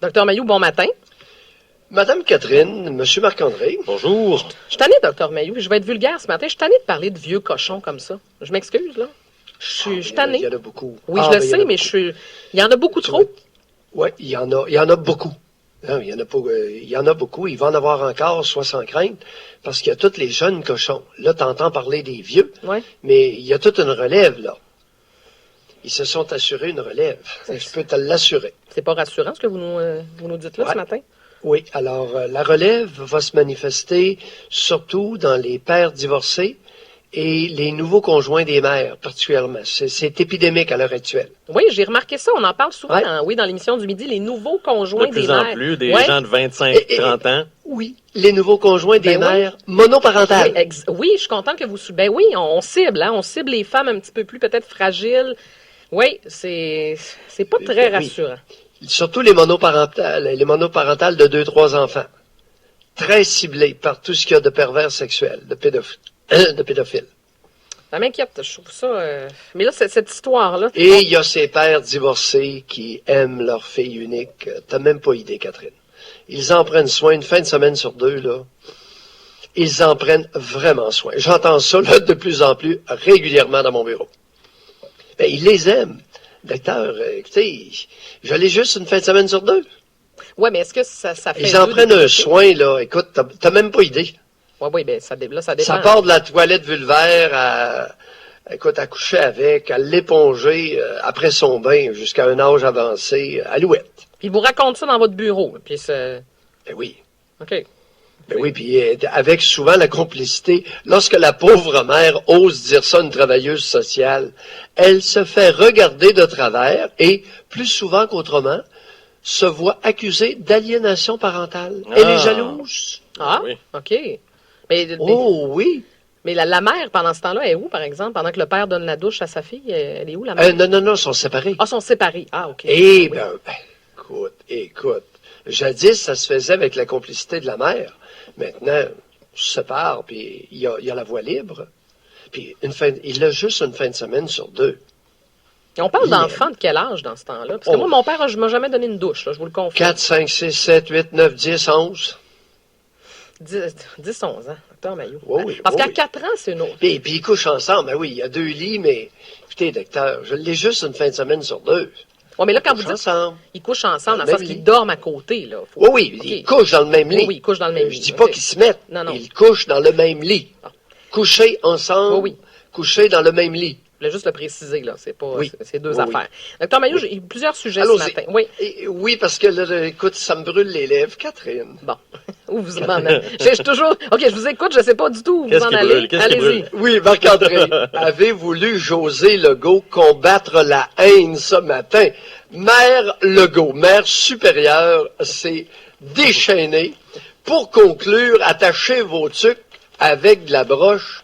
Docteur Mailloux, bon matin. Madame Catherine, Monsieur Marc-André. Bonjour. Je suis tannée, Docteur Mailloux, puis je vais être vulgaire ce matin. Je suis tannée de parler de vieux cochons comme ça. Je m'excuse, là. Je suis tannée. Il y en a beaucoup. Oui, je le sais, mais il y en a beaucoup trop. Oui, il y en a beaucoup. Non, il y en a beaucoup. Il va en avoir encore, soit sans crainte, parce qu'il y a tous les jeunes cochons. Là, tu entends parler des vieux, mais il y a toute une relève, là. Ils se sont assurés une relève. Je peux te l'assurer. C'est pas rassurant ce que vous nous dites là ce matin? Oui, alors la relève va se manifester surtout dans les pères divorcés et les nouveaux conjoints des mères, particulièrement. C'est épidémique à l'heure actuelle. Oui, j'ai remarqué ça. On en parle souvent dans l'émission du midi, les nouveaux conjoints des mères. De plus en plus, des gens de 25-30 ans. Oui, les nouveaux conjoints des mères monoparentales. Oui, je suis contente que vous... Ben oui, on cible, on cible les femmes un petit peu plus peut-être fragiles. Oui, c'est pas très rassurant. Surtout les monoparentales de 2-3 enfants. Très ciblés par tout ce qu'il y a de pervers sexuel, de pédophiles. Ça m'inquiète, je trouve ça... Mais là, cette histoire-là... Et il y a ces pères divorcés qui aiment leur fille unique. T'as même pas idée, Catherine. Ils en prennent soin une fin de semaine sur 2, là. Ils en prennent vraiment soin. J'entends ça, là, de plus en plus régulièrement dans mon bureau. Ben, ils les aiment. Docteur, écoutez, j'allais juste une fin de semaine sur 2. Oui, mais est-ce que ça fait... Ils en prennent un soin, là. Écoute, t'as même pas idée. Oui, ben ça dépend. Ça part de la toilette vulvaire à coucher avec, à l'éponger après son bain jusqu'à un âge avancé, à louette. Puis il vous raconte ça dans votre bureau. Puis Ben oui. OK. Ben oui, puis avec souvent la complicité. Lorsque la pauvre mère ose dire ça à une travailleuse sociale, elle se fait regarder de travers et, plus souvent qu'autrement, se voit accusée d'aliénation parentale. Elle est jalouse. Ah, oui. OK. Oui. Mais la mère, pendant ce temps-là, est où, par exemple? Pendant que le père donne la douche à sa fille, elle est où, la mère? Non, ils sont séparés. Ah, ils sont séparés. Ah, OK. Eh bien, écoute. Jadis, ça se faisait avec la complicité de la mère. Maintenant, on se sépare, puis il y a la voie libre. Puis il a juste une fin de semaine sur 2. Et on parle d'enfants de quel âge dans ce temps-là? Parce que moi, mon père, je ne m'a jamais donné une douche, là, je vous le confie. 4, 5, 6, 7, 8, 9, 10, 11. 10, 11 ans, docteur Mailloux. Oui, parce qu'à 4 ans, c'est une autre. Puis ils couchent ensemble. Ben oui, il y a 2 lits, mais écoutez, docteur, je l'ai juste une fin de semaine sur 2. Oui, mais là, quand vous dites ils couchent ensemble, dans le sens qu'ils dorment à côté, là. Oui, ils couchent dans le même lit. Oui, ils couchent dans le même lit. Je dis pas qu'ils se mettent. Non. Ils couchent dans le même lit. Coucher ensemble, coucher dans le même lit. Je voulais juste le préciser, là. C'est pas, c'est deux affaires. Docteur Mailloux, j'ai eu plusieurs sujets ce matin. Oui, parce que là, écoute, ça me brûle les lèvres. Catherine. Bon. Où vous en allez? Je suis toujours... OK, je vous écoute, je sais pas du tout où vous en allez. Allez-y. Oui, Marc-André, avez voulu José Legault combattre la haine ce matin? Mère Legault, mère supérieure, s'est déchaînée. Pour conclure, attachez vos tucs avec de la broche.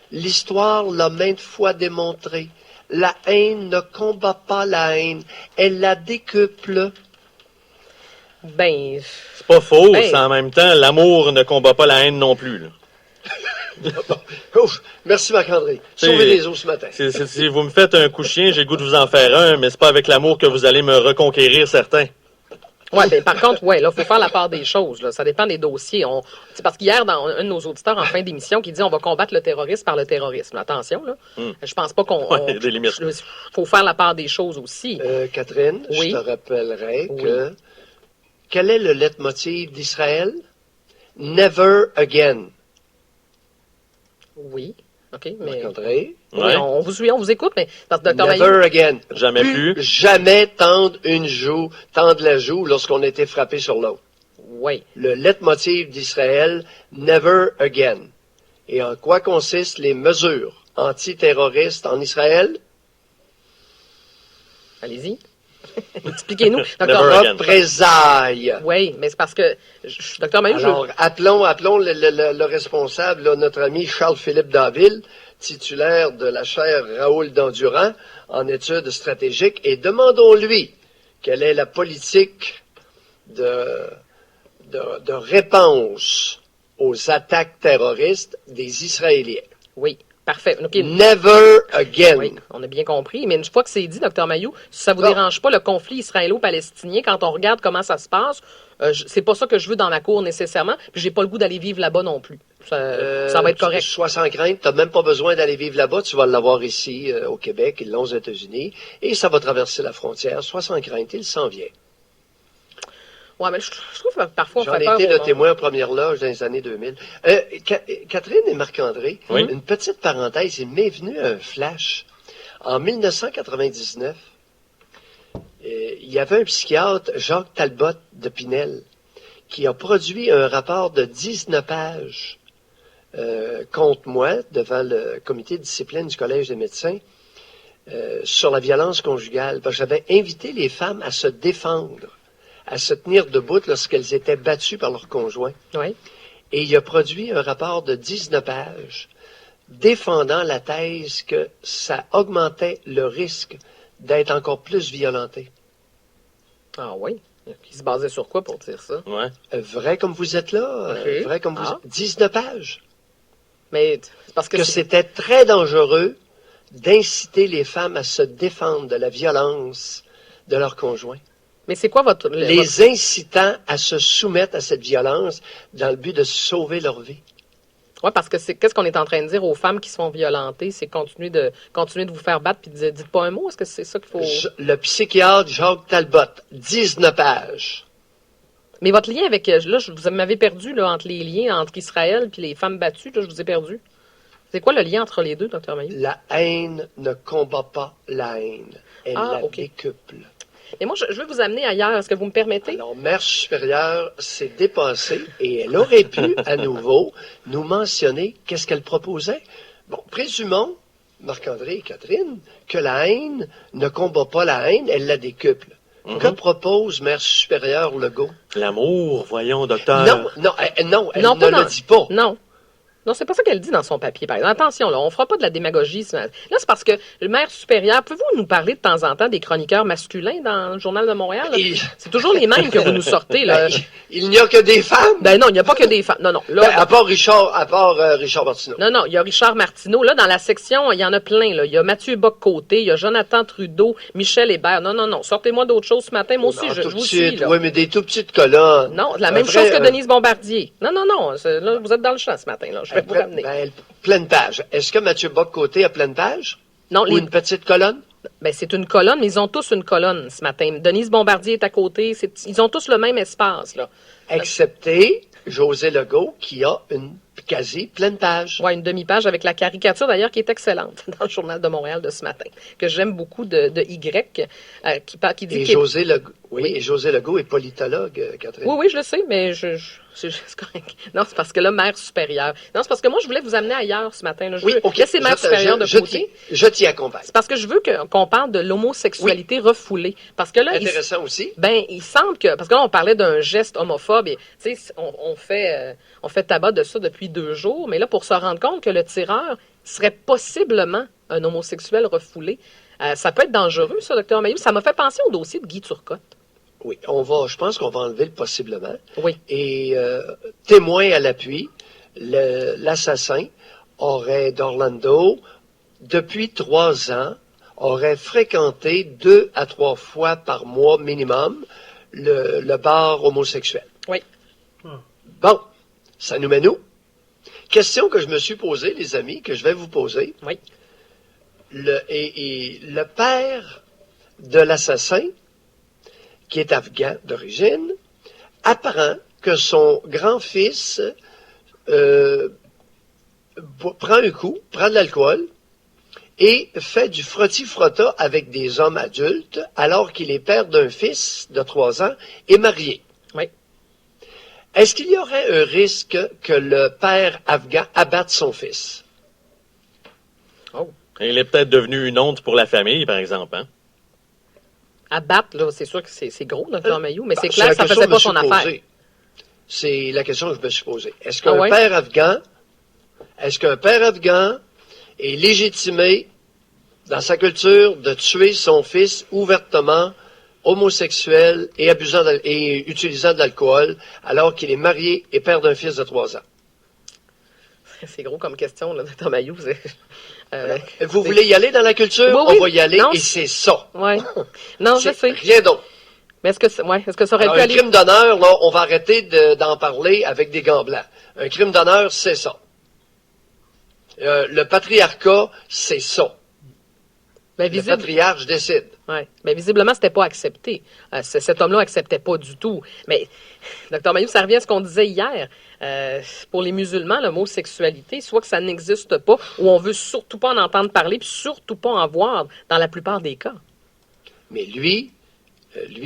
L'histoire l'a maintes fois démontré. La haine ne combat pas la haine, elle la décuple. Ben... C'est pas faux, c'est en même temps, l'amour ne combat pas la haine non plus, là. Merci Marc-André. Sauvez les os ce matin. Si vous me faites un coup de chien, j'ai le goût de vous en faire un, mais c'est pas avec l'amour que vous allez me reconquérir certains. Oui, ben, par contre, là, faut faire la part des choses, là. Ça dépend des dossiers. C'est parce qu'hier, dans un de nos auditeurs, en fin d'émission, qui dit on va combattre le terrorisme par le terrorisme. Attention, là. Je pense pas qu'on... faut faire la part des choses aussi. Catherine, je te rappellerai que... Quel est le leitmotiv d'Israël? Never again. Oui. OK, mais... Marc-André? Oui, on vous suit, on vous écoute, mais parce que Dr. Never again. Jamais plus. Jamais tendre la joue lorsqu'on a été frappé sur l'autre. Oui. Le leitmotiv d'Israël, never again. Et en quoi consistent les mesures antiterroristes en Israël? Allez-y. Expliquez-nous. Représailles. Oui, mais c'est parce que, Dr. Mailloux... Alors, appelons le responsable, là, notre ami Charles-Philippe Daville, titulaire de la chaire Raoul Dandurand en études stratégiques, et demandons-lui quelle est la politique de réponse aux attaques terroristes des Israéliens. Oui. Parfait. OK. Never again. Oui, on a bien compris. Mais une fois que c'est dit, Dr Mayou, si ça vous dérange pas, le conflit israélo-palestinien, quand on regarde comment ça se passe, c'est pas ça que je veux dans ma cour nécessairement, puis j'ai pas le goût d'aller vivre là-bas non plus. Ça va être correct. Sois sans crainte, t'as même pas besoin d'aller vivre là-bas, tu vas l'avoir ici au Québec, ils l'ont aux États-Unis, et ça va traverser la frontière. Sois sans crainte, il s'en vient. Ouais, mais je trouve que parfois on fait peur. J'en ai été le témoin en première loge dans les années 2000. Catherine et Marc-André, une petite parenthèse, il m'est venu un flash. En 1999, il y avait un psychiatre, Jacques Talbot de Pinel, qui a produit un rapport de 19 pages contre moi devant le comité de discipline du Collège des médecins sur la violence conjugale. J'avais invité les femmes à se défendre, à se tenir debout lorsqu'elles étaient battues par leur conjoint. Oui. Et il a produit un rapport de 19 pages défendant la thèse que ça augmentait le risque d'être encore plus violenté. Ah oui? Il se basait sur quoi pour dire ça? Ouais. Vrai comme vous êtes là, Okay. vrai comme vous êtes. 19 pages. Mais c'est parce que c'était très dangereux d'inciter les femmes à se défendre de la violence de leur conjoint. Mais c'est quoi votre... Les incitant à se soumettre à cette violence dans le but de sauver leur vie. Oui, parce que qu'est-ce qu'on est en train de dire aux femmes qui se font violenter? C'est continuer de vous faire battre puis dites pas un mot. Est-ce que c'est ça qu'il faut... Le psychiatre Jacques Talbot, 19 pages. Mais votre lien avec... Là, vous m'avez perdu là, entre les liens entre Israël puis les femmes battues. Là, je vous ai perdu. C'est quoi le lien entre les deux, Dr Mayou? La haine ne combat pas la haine. Elle la décuple. Et moi, je veux vous amener ailleurs. Est-ce que vous me permettez? Alors, Mère supérieure s'est dépassée et elle aurait pu, à nouveau, nous mentionner qu'est-ce qu'elle proposait. Bon, présumons, Marc-André et Catherine, que la haine ne combat pas la haine, elle la décuple. Que propose Mère supérieure Legault? L'amour, voyons, docteur. Non, elle ne le dit pas. Non, c'est pas ça qu'elle dit dans son papier, par exemple. Attention, là, on fera pas de la démagogie. Là, c'est parce que le maire supérieur, pouvez-vous nous parler de temps en temps des chroniqueurs masculins dans le Journal de Montréal? C'est toujours les mêmes que vous nous sortez, là. Il n'y a que des femmes? Ben non, il n'y a pas que des femmes. Non. Là, à part Richard Martineau. Non, il y a Richard Martineau. Là, dans la section, il y en a plein, là. Il y a Mathieu Bock-Côté, il y a Jonathan Trudeau, Michel Hébert. Non. Sortez-moi d'autres choses ce matin. Moi aussi, je vous suis, là. Oui, mais des tout petites colonnes. Non, la même chose que Denise Bombardier. Non. Là, vous êtes dans le champ ce matin, là. Je vais vous ramener. Pleine page. Est-ce que Mathieu Bock-Côté a pleine page? Non. Ou une petite colonne? Ben, c'est une colonne, mais ils ont tous une colonne ce matin. Denise Bombardier est à côté. Ils ont tous le même espace, là. Excepté José Legault, qui a une quasi pleine page. Oui, une demi-page avec la caricature, d'ailleurs, qui est excellente dans le Journal de Montréal de ce matin, que j'aime beaucoup de Y, qui dit... Et José Legault, et José Legault est politologue, Catherine. Oui, je le sais, mais c'est correct. Non, c'est parce que là, mère supérieure. Non, c'est parce que moi, je voulais vous amener ailleurs ce matin. Là. Laissez mère supérieure de côté. Je t'y accompagne. C'est parce que je veux qu'on parle de l'homosexualité refoulée. Parce que là, intéressant aussi. Ben, il semble que... Parce que là, on parlait d'un geste homophobe et, tu sais, on fait tabac de ça depuis 2 jours, mais là, pour se rendre compte que le tireur serait possiblement un homosexuel refoulé, ça peut être dangereux, ça, Dr Mayou. Ça m'a fait penser au dossier de Guy Turcotte. Oui, je pense qu'on va enlever le possiblement. Oui. Et témoin à l'appui, l'assassin d'Orlando, depuis 3 ans, aurait fréquenté 2 à 3 fois par mois minimum le bar homosexuel. Oui. Bon, ça nous mène où? Question que je me suis posée, les amis, que je vais vous poser. Oui. Le père de l'assassin, qui est afghan d'origine, apprend que son grand-fils prend un coup, prend de l'alcool et fait du frotti-frotta avec des hommes adultes alors qu'il est père d'un fils de 3 ans et marié. Oui. Est-ce qu'il y aurait un risque que le père afghan abatte son fils? Oh. Il est peut-être devenu une honte pour la famille, par exemple, hein? Abattre, là, c'est sûr que c'est gros, Dr Mayou, mais c'est clair que ça ne faisait pas son affaire. C'est la question que je me suis posée. Est-ce qu'un père afghan est légitimé dans sa culture de tuer son fils ouvertement, homosexuel et utilisant de l'alcool, alors qu'il est marié et père d'un fils de 3 ans? C'est gros comme question, là, Dr. Mailloux. Vous voulez y aller dans la culture? Oui, on va y aller, et c'est ça. Oui. Non, je sais. Rien d'autre. Mais est-ce que ça aurait pu Un aller... crime d'honneur, là, on va arrêter d'en parler avec des gants blancs. Un crime d'honneur, c'est ça. Le patriarcat, c'est ça. Ben, le patriarche décide. Ouais. Ben, visiblement, c'était pas accepté. Cet homme-là acceptait pas du tout. Mais, Dr. Mailloux, ça revient à ce qu'on disait hier. Pour les musulmans, l'homosexualité, soit que ça n'existe pas, ou on veut surtout pas en entendre parler, puis surtout pas en voir dans la plupart des cas. Mais lui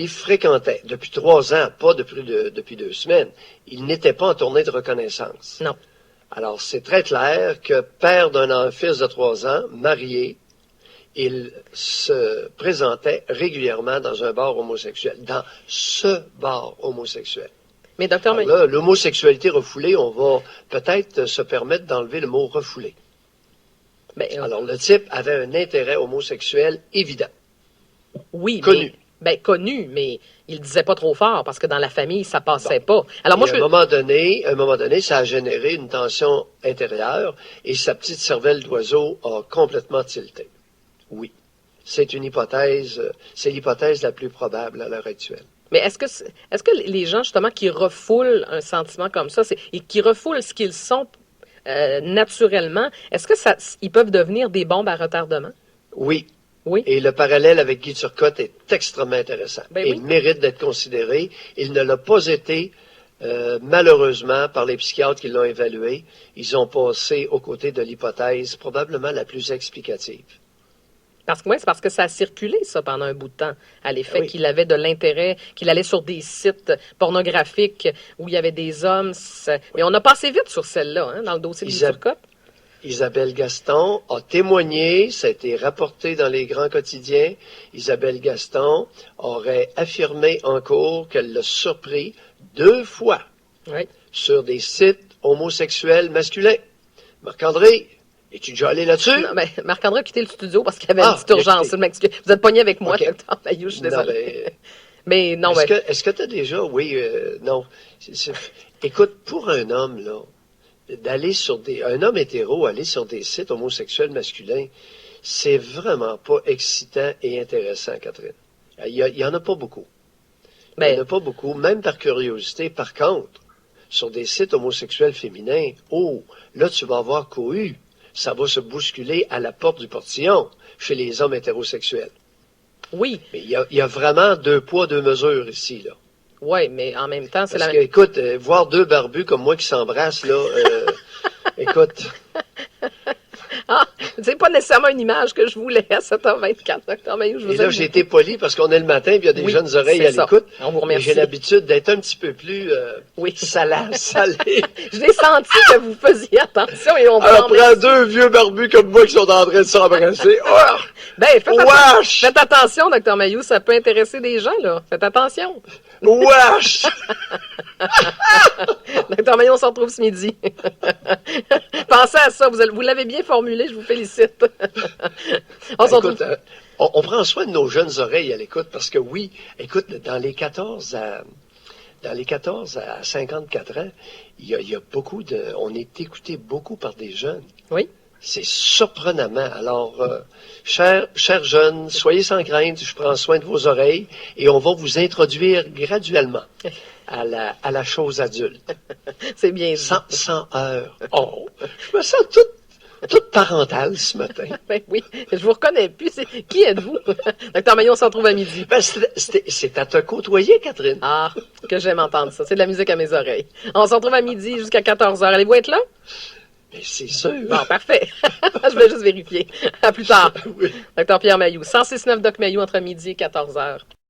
fréquentait, depuis 3 ans, pas depuis 2 semaines, il n'était pas en tournée de reconnaissance. Non. Alors, c'est très clair que père d'un fils de 3 ans, marié, il se présentait régulièrement dans un bar homosexuel, dans ce bar homosexuel. Mais docteur, là, l'homosexualité refoulée, on va peut-être se permettre d'enlever le mot refoulé. Alors, le type avait un intérêt homosexuel évident. Oui, connu. Connu, mais il disait pas trop fort parce que dans la famille, ça passait pas. Alors moi, à un moment donné, ça a généré une tension intérieure et sa petite cervelle d'oiseau a complètement tilté. Oui. C'est l'hypothèse la plus probable à l'heure actuelle. Mais est-ce que les gens, justement, qui refoulent un sentiment comme ça, et qui refoulent ce qu'ils sont naturellement, est-ce que ils peuvent devenir des bombes à retardement? Oui. Oui. Et le parallèle avec Guy Turcotte est extrêmement intéressant. Oui. Il mérite d'être considéré. Il ne l'a pas été, malheureusement, par les psychiatres qui l'ont évalué. Ils ont passé aux côtés de l'hypothèse probablement la plus explicative. C'est parce que ça a circulé, ça, pendant un bout de temps, à l'effet qu'il avait de l'intérêt, qu'il allait sur des sites pornographiques où il y avait des hommes. Mais on a passé vite sur celle-là, dans le dossier de Guy Turcotte. Isabelle Gaston a témoigné, ça a été rapporté dans les grands quotidiens. Isabelle Gaston aurait affirmé en cours qu'elle l'a surpris 2 fois sur des sites homosexuels masculins. Marc-André, es-tu déjà allé là-dessus? Non, mais Marc-André a quitté le studio parce qu'il y avait une petite urgence. Vous êtes pogné avec moi, Dr. Mailloux, je suis désolé. Mais non, Est-ce que tu as déjà... Oui, non. Écoute, pour un homme, là, un homme hétéro aller sur des sites homosexuels masculins, c'est vraiment pas excitant et intéressant, Catherine. Il y en a pas beaucoup. Il n'y en a pas beaucoup, même par curiosité. Par contre, sur des sites homosexuels féminins, là, tu vas avoir couru. Ça va se bousculer à la porte du portillon chez les hommes hétérosexuels. Oui. Mais il y a vraiment 2 poids, 2 mesures ici, là. Oui, mais en même temps, c'est Parce que, écoute, voir 2 barbus comme moi qui s'embrassent, là, écoute. C'est pas nécessairement une image que je voulais à 7h24, Dr. Mailloux. Et là, j'ai été poli parce qu'on est le matin, puis il y a des jeunes oreilles à l'écoute. On vous remercie. J'ai l'habitude d'être un petit peu plus salé. Je l'ai senti que vous faisiez attention et on vous Alors, prends 2 vieux barbus comme moi qui sont en train de s'embrasser. Faites attention, Dr. Mailloux, ça peut intéresser des gens, là. Faites attention. Wesh! Dr. Mailloux, on se retrouve ce midi. Pensez à ça, vous l'avez bien formulé, je vous félicite. On prend soin de nos jeunes oreilles à l'écoute parce que oui, écoute, dans les 14 à 54 ans, il y a beaucoup on est écouté beaucoup par des jeunes. Oui. C'est surprenamment. Alors, chers jeunes, soyez sans crainte, je prends soin de vos oreilles et on va vous introduire graduellement à la chose adulte. C'est bien dit. Sans heures. Je me sens toute parentale ce matin. Oui, je vous reconnais plus. Qui êtes-vous? Dr. Mailloux, on se retrouve à midi. C'est à te côtoyer, Catherine. Ah, que j'aime entendre ça. C'est de la musique à mes oreilles. On se retrouve à midi jusqu'à 14h. Allez-vous être là? Mais c'est sûr. Bon, parfait. Je vais juste vérifier. À plus tard. Oui. Dr. Pierre Mailloux. 106.9 Doc Mailloux entre midi et 14h.